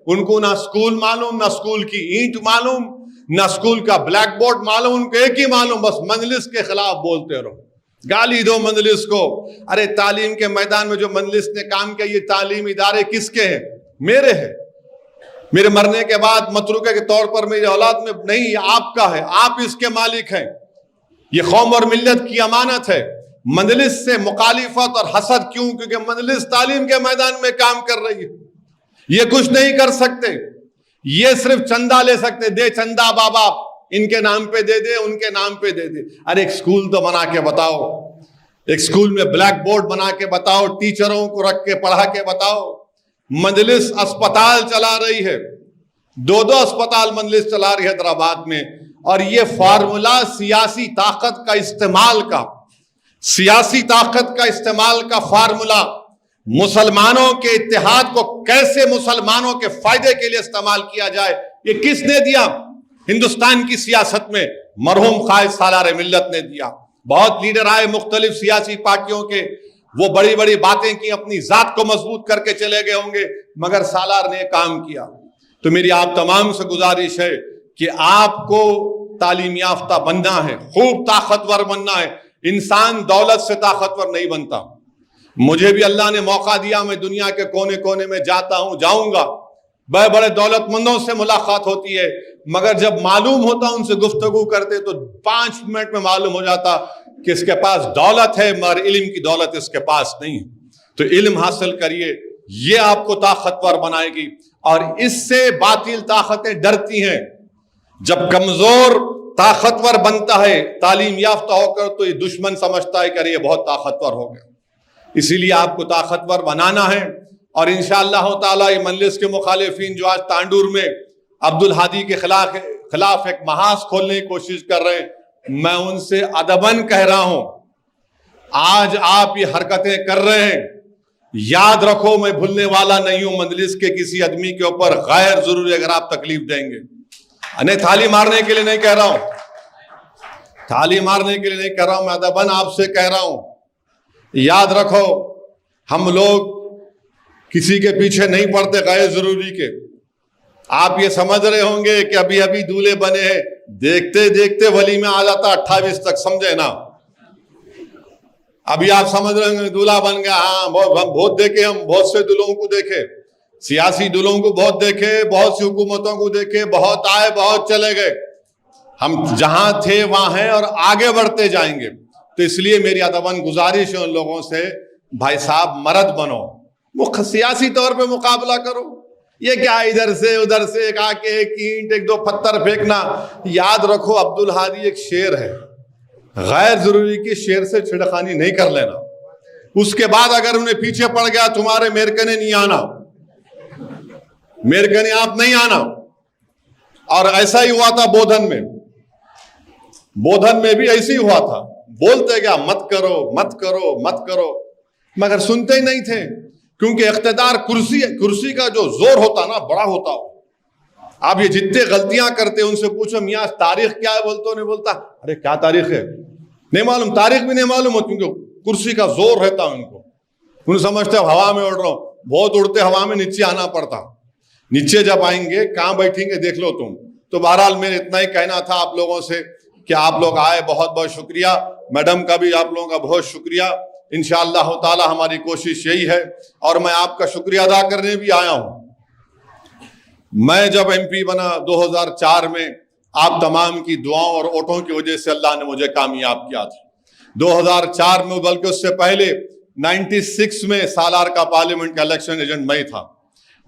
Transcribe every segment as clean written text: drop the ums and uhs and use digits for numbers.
ان کو نہ اسکول معلوم، نہ اسکول کی اینٹ معلوم، نہ اسکول کا بلیک بورڈ معلوم، ان کو ایک ہی معلوم، بس مجلس کے خلاف بولتے رہو، گالی دو مجلس کو۔ ارے تعلیم کے میدان میں جو مجلس نے کام کیا، یہ تعلیمی ادارے کس کے ہیں؟ میرے ہیں۔ میرے مرنے کے بعد متروکے کے طور پر میری اولاد میں نہیں، یہ آپ کا ہے، آپ اس کے مالک ہیں۔ یہ قوم اور ملت کی امانت ہے۔ مجلس سے مخالفت اور حسد کیوں؟ کیونکہ مجلس تعلیم کے میدان میں کام کر رہی ہے۔ یہ کچھ نہیں کر سکتے، یہ صرف چندہ لے سکتے، دے چندہ بابا، ان کے نام پہ دے دے، ان کے نام پہ دے دے۔ ارے ایک سکول تو بنا کے بتاؤ، ایک سکول میں بلیک بورڈ بنا کے بتاؤ، ٹیچروں کو رکھ کے پڑھا کے بتاؤ۔ مجلس اسپتال چلا رہی ہے، 2 اسپتال مجلس چلا رہی ہے حیدرآباد میں، اور یہ فارمولا سیاسی طاقت کا استعمال کا، سیاسی طاقت کا استعمال کا فارمولا، مسلمانوں کے اتحاد کو کیسے مسلمانوں کے فائدے کے لیے استعمال کیا جائے، یہ کس نے دیا؟ ہندوستان کی سیاست میں مرحوم قائد سالار ملت نے دیا۔ بہت لیڈر آئے مختلف سیاسی پارٹیوں کے، وہ بڑی بڑی باتیں کی، اپنی ذات کو مضبوط کر کے چلے گئے ہوں گے، مگر سالار نے کام کیا۔ تو میری آپ تمام سے گزارش ہے کہ آپ کو تعلیم یافتہ بننا ہے، خوب طاقتور بننا ہے۔ انسان دولت سے طاقتور نہیں بنتا۔ مجھے بھی اللہ نے موقع دیا، میں دنیا کے کونے کونے میں جاتا ہوں، جاؤں گا، بڑے بڑے دولت مندوں سے ملاقات ہوتی ہے، مگر جب معلوم ہوتا ان سے گفتگو کرتے تو 5 منٹ میں معلوم ہو جاتا کہ اس کے پاس دولت ہے مگر علم کی دولت اس کے پاس نہیں ہے۔ تو علم حاصل کریے، یہ آپ کو طاقتور بنائے گی، اور اس سے باطل طاقتیں ڈرتی ہیں۔ جب کمزور طاقتور بنتا ہے تعلیم یافتہ ہو کر، تو یہ دشمن سمجھتا ہے کہ یہ بہت طاقتور ہو گیا۔ اسی لیے آپ کو طاقتور بنانا ہے، اور انشاءاللہ تعالی یہ مجلس کے مخالفین جو آج تانڈور میں عبدالہادی کے خلاف ایک محاذ کھولنے کی کوشش کر رہے ہیں، میں ان سے ادباً کہہ رہا ہوں، آج آپ یہ حرکتیں کر رہے ہیں، یاد رکھو میں بھولنے والا نہیں ہوں مجلس کے کسی آدمی کے اوپر غیر ضروری اگر آپ تکلیف دیں گے۔ انہیں تھالی مارنے کے لیے نہیں کہہ رہا ہوں، تھالی مارنے کے لیے نہیں کہہ رہا ہوں، میں ادباً آپ سے کہہ رہا ہوں، یاد رکھو ہم لوگ کسی کے پیچھے نہیں پڑتے غیر ضروری کے۔ آپ یہ سمجھ رہے ہوں گے کہ ابھی ابھی دولہے بنے ہیں، دیکھتے دیکھتے ولی میں آ جاتا 28 تک، سمجھے نا؟ ابھی آپ سمجھ رہے ہوں گے دولہا بن گیا، ہاں بہت دیکھے، ہم بہت سے دلہوں کو دیکھے، سیاسی دلہوں کو بہت دیکھے، بہت سی حکومتوں کو دیکھے، بہت آئے بہت چلے گئے، ہم جہاں تھے وہاں ہیں اور آگے بڑھتے جائیں گے۔ تو اس لیے میری ادباً گزارش ہے ان لوگوں سے، بھائی صاحب مرد بنو، وہ سیاسی طور پہ مقابلہ کرو، یہ کیا ادھر سے ادھر سے ایک آ کے ایک اینٹ ایک 2 پتھر پھینکنا۔ یاد رکھو عبدالہادی ایک شیر ہے، غیر ضروری کی شیر سے چھڑخانی نہیں کر لینا، اس کے بعد اگر انہیں پیچھے پڑ گیا تمہارے میرکنے نہیں آنا، میرکنے آپ نہیں آنا۔ اور ایسا ہی ہوا تھا بودھن میں، بودھن میں بھی ایسے ہی ہوا تھا، بولتے گیا مت کرو مت کرو مت کرو، مگر سنتے ہی نہیں تھے، کیونکہ اقتدار کرسی کا جو زور ہوتا نا بڑا ہوتا ہو۔ آپ یہ جتنے غلطیاں کرتے ان سے پوچھو میاں تاریخ کیا ہے، بولتے نہیں بولتا، ارے کیا تاریخ ہے نہیں معلوم، تاریخ بھی نہیں معلوم ہوتی، کیونکہ کرسی کا زور رہتا ان کو، ان سمجھتے ہوا میں اڑ رہا ہوں، بہت اڑتے ہوا میں نیچے آنا پڑتا، نیچے جب آئیں گے کہاں بیٹھیں گے دیکھ لو تم۔ تو بہرحال میرے اتنا ہی کہنا تھا آپ لوگوں سے کہ آپ لوگ آئے، بہت بہت شکریہ، میڈم کا بھی آپ لوگوں کا بہت شکریہ۔ انشاءاللہ تعالی ہماری کوشش یہی ہے، اور میں آپ کا شکریہ ادا کرنے بھی آیا ہوں۔ میں جب ایم پی بنا 2004 میں، آپ تمام کی دعاؤں اور ووٹوں کی وجہ سے اللہ نے مجھے کامیاب کیا تھا۔ 2004 میں، بلکہ اس سے پہلے 96 میں سالار کا پارلیمنٹ کا الیکشن ایجنٹ میں تھا،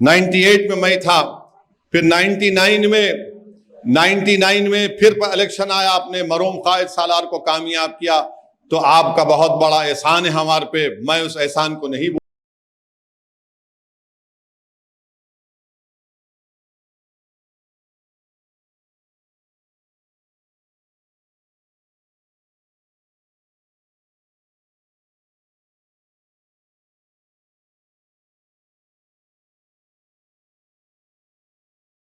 98 میں تھا، پھر 99 میں پھر الیکشن آیا، آپ نے مرحوم قائد سالار کو کامیاب کیا۔ تو آپ کا بہت بڑا احسان ہے ہمارے پہ، میں اس احسان کو نہیں